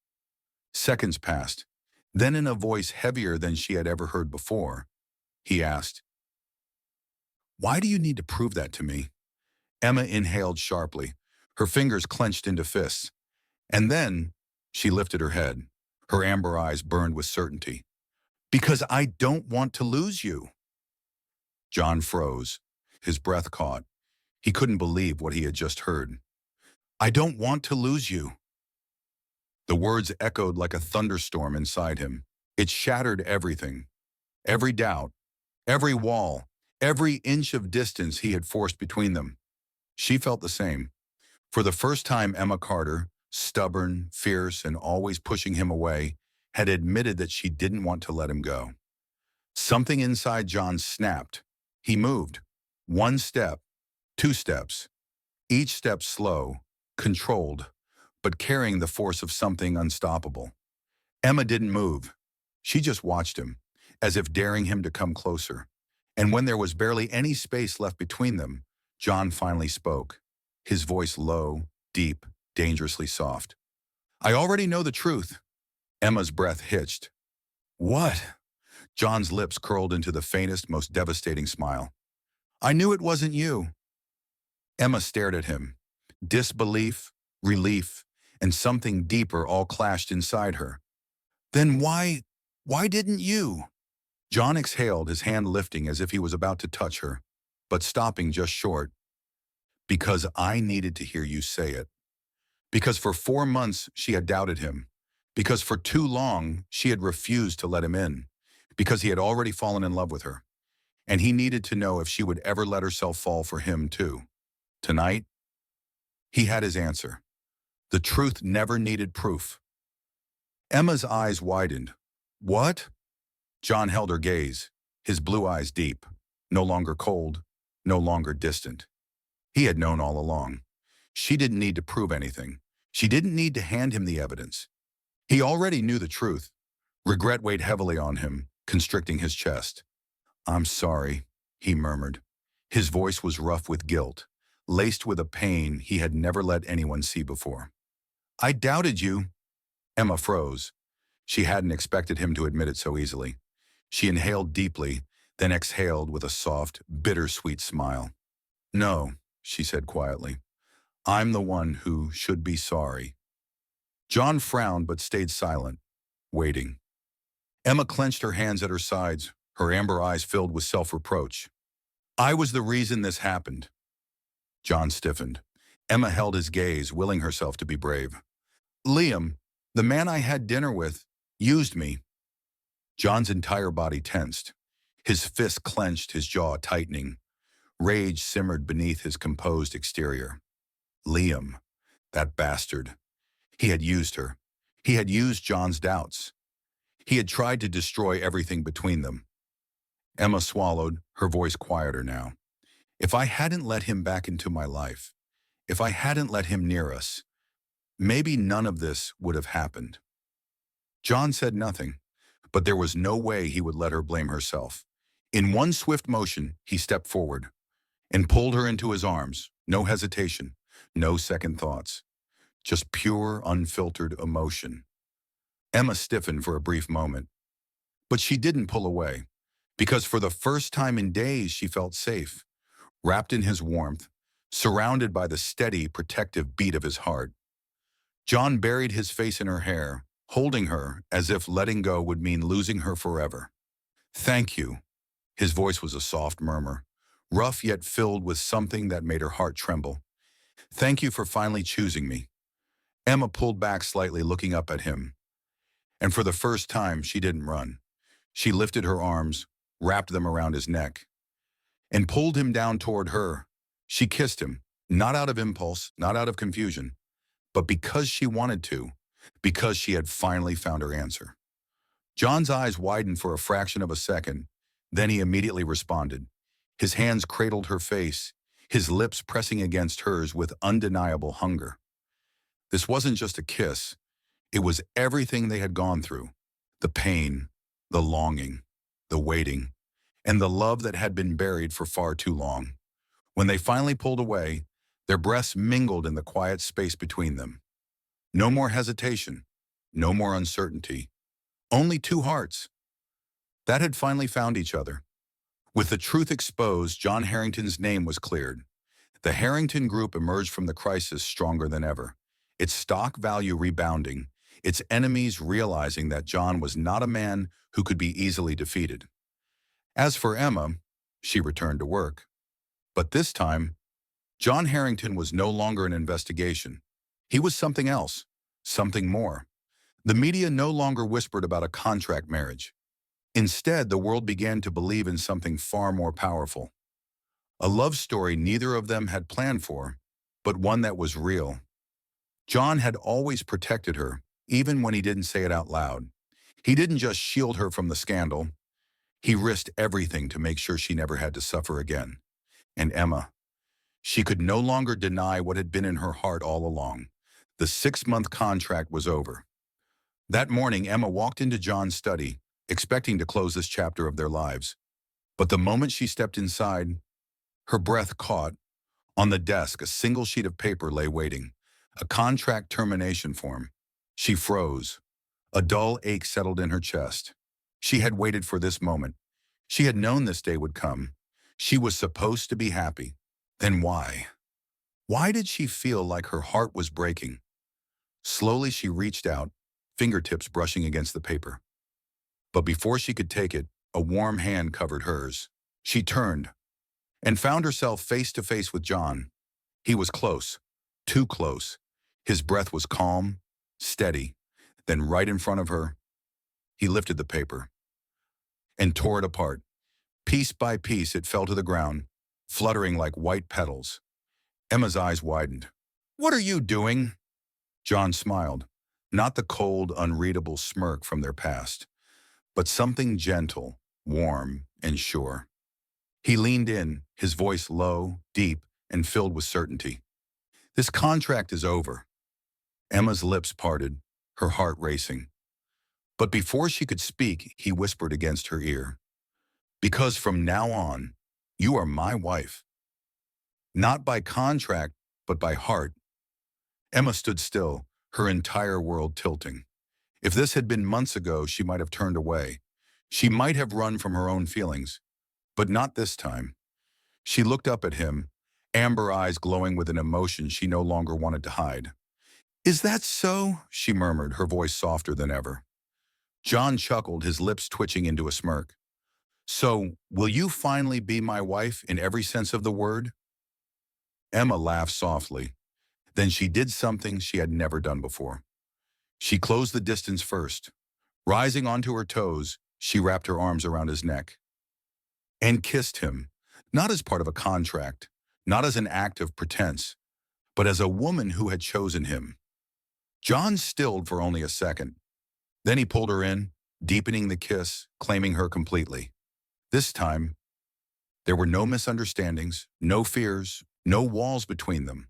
Seconds passed. Then in a voice heavier than she had ever heard before, he asked, "Why do you need to prove that to me?" Emma inhaled sharply, her fingers clenched into fists. And then she lifted her head. Her amber eyes burned with certainty. "Because I don't want to lose you." John froze. His breath caught. He couldn't believe what he had just heard. "I don't want to lose you." The words echoed like a thunderstorm inside him. It shattered everything. Every doubt, every wall, every inch of distance he had forced between them. She felt the same. For the first time, Emma Carter, stubborn, fierce, and always pushing him away, had admitted that she didn't want to let him go. Something inside John snapped. He moved. One step, two steps. Each step slow, controlled, but carrying the force of something unstoppable. Emma didn't move. She just watched him, as if daring him to come closer. And when there was barely any space left between them, John finally spoke, his voice low, deep, dangerously soft. "I already know the truth." Emma's breath hitched. "What?" John's lips curled into the faintest, most devastating smile. "I knew it wasn't you." Emma stared at him. Disbelief, relief, and something deeper all clashed inside her. "Then why didn't you?" John exhaled, his hand lifting as if he was about to touch her, but stopping just short. "Because I needed to hear you say it. Because for 4 months she had doubted him. Because for too long she had refused to let him in. Because he had already fallen in love with her. And he needed to know if she would ever let herself fall for him too. Tonight, he had his answer. The truth never needed proof." Emma's eyes widened. "What?" John held her gaze, his blue eyes deep, no longer cold, no longer distant. He had known all along. She didn't need to prove anything. She didn't need to hand him the evidence. He already knew the truth. Regret weighed heavily on him, constricting his chest. "I'm sorry," he murmured. His voice was rough with guilt, laced with a pain he had never let anyone see before. "I doubted you." Emma froze. She hadn't expected him to admit it so easily. She inhaled deeply, then exhaled with a soft, bittersweet smile. "No," she said quietly. "I'm the one who should be sorry." John frowned but stayed silent, waiting. Emma clenched her hands at her sides, her amber eyes filled with self-reproach. "I was the reason this happened." John stiffened. Emma held his gaze, willing herself to be brave. "Liam, the man I had dinner with, used me." John's entire body tensed. His fist clenched, his jaw tightening. Rage simmered beneath his composed exterior. Liam, that bastard. He had used her. He had used John's doubts. He had tried to destroy everything between them. Emma swallowed, her voice quieter now. If I hadn't let him back into my life, if I hadn't let him near us, maybe none of this would have happened. John said nothing, but there was no way he would let her blame herself. In one swift motion, he stepped forward and pulled her into his arms. No hesitation, no second thoughts, just pure, unfiltered emotion. Emma stiffened for a brief moment, but she didn't pull away, because for the first time in days she felt safe, wrapped in his warmth, surrounded by the steady, protective beat of his heart. John buried his face in her hair, holding her as if letting go would mean losing her forever. "Thank you." His voice was a soft murmur, rough yet filled with something that made her heart tremble. "Thank you for finally choosing me." Emma pulled back slightly, looking up at him. And for the first time, she didn't run. She lifted her arms, wrapped them around his neck, and pulled him down toward her. She kissed him, not out of impulse, not out of confusion, but because she wanted to, because she had finally found her answer. John's eyes widened for a fraction of a second, then he immediately responded. His hands cradled her face, his lips pressing against hers with undeniable hunger. This wasn't just a kiss. It was everything they had gone through. The pain, the longing, the waiting, and the love that had been buried for far too long. When they finally pulled away, their breaths mingled in the quiet space between them. No more hesitation, no more uncertainty, only two hearts that had finally found each other. With the truth exposed, John Harrington's name was cleared. The Harrington Group emerged from the crisis stronger than ever, its stock value rebounding, its enemies realizing that John was not a man who could be easily defeated. As for Emma, she returned to work. But this time, John Harrington was no longer an investigation. He was something else, something more. The media no longer whispered about a contract marriage. Instead, the world began to believe in something far more powerful. A love story neither of them had planned for, but one that was real. John had always protected her, even when he didn't say it out loud. He didn't just shield her from the scandal. He risked everything to make sure she never had to suffer again. And Emma, she could no longer deny what had been in her heart all along. The 6-month contract was over. That morning, Emma walked into John's study, expecting to close this chapter of their lives. But the moment she stepped inside, her breath caught. On the desk, a single sheet of paper lay waiting, a contract termination form. She froze. A dull ache settled in her chest. She had waited for this moment. She had known this day would come. She was supposed to be happy. Then why? Why did she feel like her heart was breaking? Slowly she reached out, fingertips brushing against the paper. But before she could take it, a warm hand covered hers. She turned and found herself face to face with John. He was close, too close. His breath was calm, steady. Then right in front of her, he lifted the paper and tore it apart. Piece by piece, it fell to the ground, fluttering like white petals. Emma's eyes widened. "What are you doing?" John smiled, not the cold, unreadable smirk from their past, but something gentle, warm, and sure. He leaned in, his voice low, deep, and filled with certainty. "This contract is over." Emma's lips parted, her heart racing. But before she could speak, he whispered against her ear, "Because from now on, you are my wife. Not by contract, but by heart." Emma stood still, her entire world tilting. If this had been months ago, she might have turned away. She might have run from her own feelings, but not this time. She looked up at him, amber eyes glowing with an emotion she no longer wanted to hide. "Is that so?" she murmured, her voice softer than ever. John chuckled, his lips twitching into a smirk. "So, will you finally be my wife in every sense of the word?" Emma laughed softly. Then she did something she had never done before. She closed the distance first. Rising onto her toes, she wrapped her arms around his neck and kissed him, not as part of a contract, not as an act of pretense, but as a woman who had chosen him. John stilled for only a second. Then he pulled her in, deepening the kiss, claiming her completely. This time, There were no misunderstandings, no fears, no walls between them.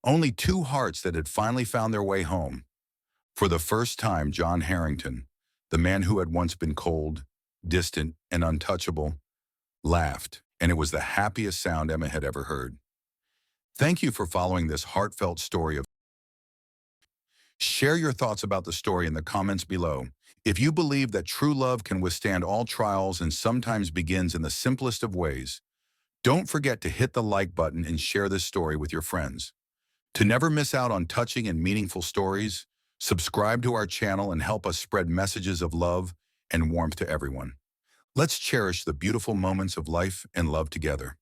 Only two hearts that had finally found their way home. For the first time, John Harrington, the man who had once been cold, distant, and untouchable, laughed, and it was the happiest sound Emma had ever heard. Thank you for following this heartfelt story of. Share your thoughts about the story in the comments below. If you believe that true love can withstand all trials and sometimes begins in the simplest of ways, don't forget to hit the like button and share this story with your friends. To never miss out on touching and meaningful stories, subscribe to our channel and help us spread messages of love and warmth to everyone. Let's cherish the beautiful moments of life and love together.